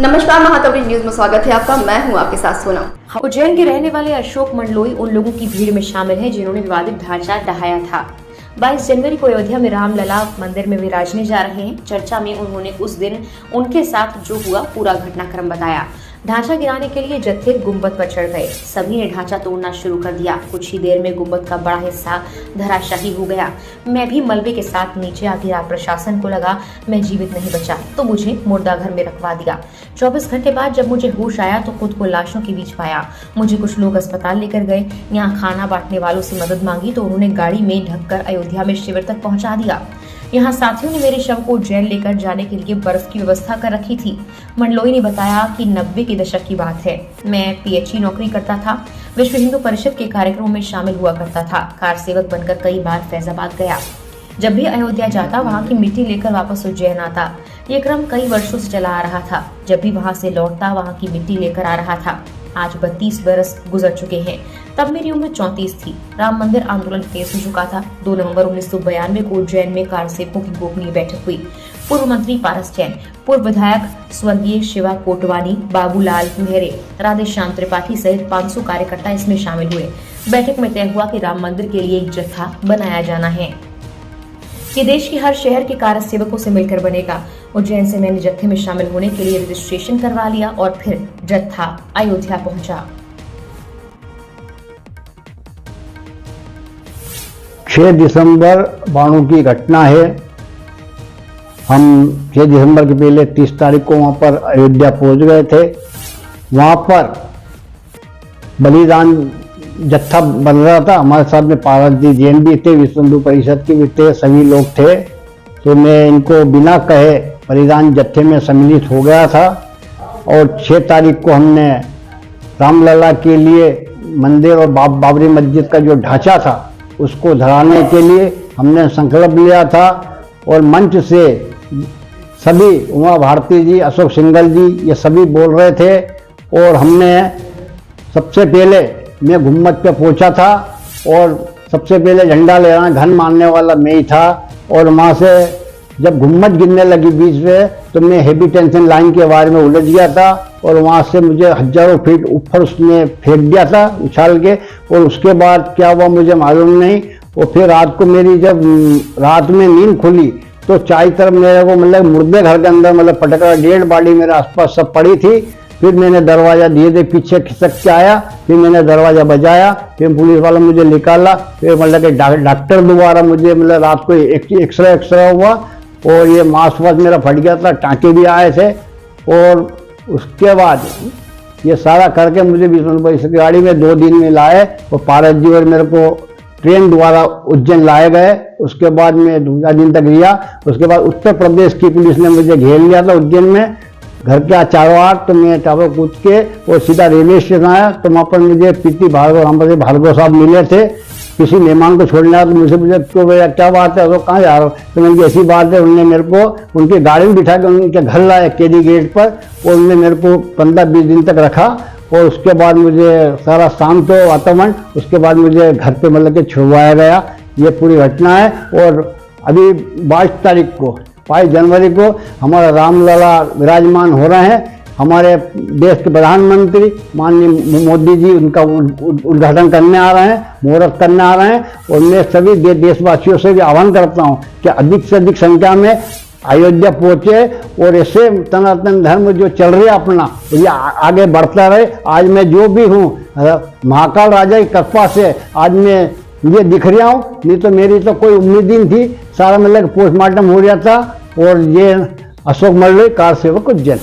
नमस्कार, महातवरी न्यूज में स्वागत है आपका। मैं हूं आपके साथ सोनम। उज्जैन के रहने वाले अशोक मंडलोई उन लोगों की भीड़ में शामिल हैं जिन्होंने विवादित ढांचा ढहाया था। 22 जनवरी को अयोध्या में रामलला मंदिर में विराजने जा रहे हैं। चर्चा में उन्होंने उस दिन उनके साथ जो हुआ पूरा घटनाक्रम बताया। ढांचा गिराने के लिए जत्थे गुंबद पर चढ़ गए। सभी ने ढांचा तोड़ना शुरू कर दिया। कुछ ही देर में गुंबद का बड़ा हिस्सा धराशायी हो गया। मैं भी मलबे के साथ नीचे आ गिरा। प्रशासन को लगा मैं जीवित नहीं बचा तो मुझे मुर्दाघर में रखवा दिया। 24 घंटे बाद जब मुझे होश आया तो खुद को लाशों के बीच पाया। मुझे कुछ लोग अस्पताल लेकर गए। यहाँ खाना बांटने वालों से मदद मांगी तो उन्होंने गाड़ी में ढककर अयोध्या में शिविर तक पहुँचा दिया। यहाँ साथियों ने मेरे शव को उज्जैन लेकर जाने के लिए बर्फ की व्यवस्था कर रखी थी। मंडलोई ने बताया कि 90 के दशक की बात है। मैं पीएचई नौकरी करता था। विश्व हिंदू परिषद के कार्यक्रमों में शामिल हुआ करता था। कार सेवक बनकर कई बार फैजाबाद गया। जब भी अयोध्या जाता वहाँ की मिट्टी लेकर वापस उज्जैन आता। ये क्रम कई वर्षों से चला आ रहा था। जब भी वहाँ से लौटता वहाँ की मिट्टी लेकर आ रहा था। आज 32 बरस गुजर चुके हैं। तब मेरी उम्र 34 थी। राम मंदिर आंदोलन तेज हो चुका था। 2 नवंबर 1992 को उज्जैन में कार सेवकों की गोपनीय बैठक हुई। पूर्व मंत्री पारस जैन, पूर्व विधायक स्वर्गीय शिवा कोटवानी, बाबूलाल मेहरे, राधेश्याम त्रिपाठी सहित 500 कार्यकर्ता इसमें शामिल हुए। बैठक में तय हुआ कि राम मंदिर के लिए एक जत्था बनाया जाना है। ये देश के हर शहर के कार सेवकों से मिलकर बनेगा। उज्जैन से मैंने जत्थे में शामिल होने के लिए रजिस्ट्रेशन करवा लिया और फिर जत्था अयोध्या पहुंचा। 6 दिसंबर 92 की घटना है। हम 6 दिसंबर के पहले 30 तारीख को वहाँ पर अयोध्या पहुँच गए थे। वहाँ पर बलिदान जत्था बन रहा था। हमारे साथ में पारस जी जैन भी थे, विश्व हिंदू परिषद के भी थे, सभी लोग थे। तो मैं इनको बिना कहे बलिदान जत्थे में सम्मिलित हो गया था। और 6 तारीख को हमने रामलला के लिए मंदिर और बाबरी मस्जिद का जो ढांचा था उसको धराने के लिए हमने संकल्प लिया था। और मंच से सभी उमा भारती जी, अशोक सिंघल जी, ये सभी बोल रहे थे। और हमने सबसे पहले मैं गुम्बद पे पहुंचा था और सबसे पहले झंडा लहराने घन मारने वाला मैं ही था। और वहाँ से जब गुम्बद गिरने लगी बीच में तो मैं हेवी टेंशन लाइन के बारे में उलझ गया था। और वहाँ से मुझे हजारों फीट ऊपर उसने फेंक दिया था उछाल के। और उसके बाद क्या हुआ मुझे मालूम नहीं। और फिर रात को मेरी जब रात में नींद खुली तो चारों तरफ मेरे को मतलब मुर्दे घर के अंदर मतलब पटका डेड बॉडी मेरे आसपास सब पड़ी थी। फिर मैंने दरवाज़ा धीरे धीरे पीछे खिसक के आया। फिर मैंने दरवाज़ा बजाया। फिर पुलिस वाला मुझे निकाला। फिर मतलब कि डॉक्टर दोबारा मुझे मतलब रात को एक्सरे हुआ और ये मांस वास मेरा फट गया था, टाँके भी आए थे। और उसके बाद ये सारा करके मुझे इस गाड़ी में 2 दिन में लाए और पारस जी और मेरे को ट्रेन द्वारा उज्जैन लाए गए। उसके बाद मैं 2 दिन तक रिया। उसके बाद उत्तर प्रदेश की पुलिस ने मुझे घेर लिया था उज्जैन में घर के चारों आर। तो मैं टावर कूद के और सीधा रेलवे स्टेशन आया। तो वहाँ पर मुझे पीटी भार्गव साहब मिले थे। किसी मेहमान को छोड़ने आया तो मुझे तो क्या बात है, तो कहाँ जा रहा हो? तो मैंने ऐसी बात है। उन्होंने मेरे को उनकी गाड़ी में बिठा के उनके घर लाया केडी गेट पर। और उन्होंने मेरे को 15-20 दिन तक रखा। और उसके बाद मुझे सारा शांत हो वातावरण। उसके बाद मुझे घर पे मतलब कि छुड़वाया गया। ये पूरी घटना है। और अभी 22 जनवरी को हमारा रामलला विराजमान हो रहे हैं। हमारे देश के प्रधानमंत्री माननीय मोदी जी उनका उद्घाटन करने आ रहे हैं, मुहूर्त करने आ रहे हैं। और मैं सभी देशवासियों से भी आह्वान करता हूं कि अधिक से अधिक संख्या में अयोध्या पहुंचे और ऐसे सनातन धर्म जो चल रहा है अपना ये आगे बढ़ता रहे। आज मैं जो भी हूँ महाकाल राजा की कृपा से आज मैं ये दिख रहा हूँ। नहीं तो मेरी तो कोई उम्मीद ही नहीं थी। सारा मतलब पोस्टमार्टम हो रहा था। और ये अशोक मंडलोई कार सेवक उज्जैन।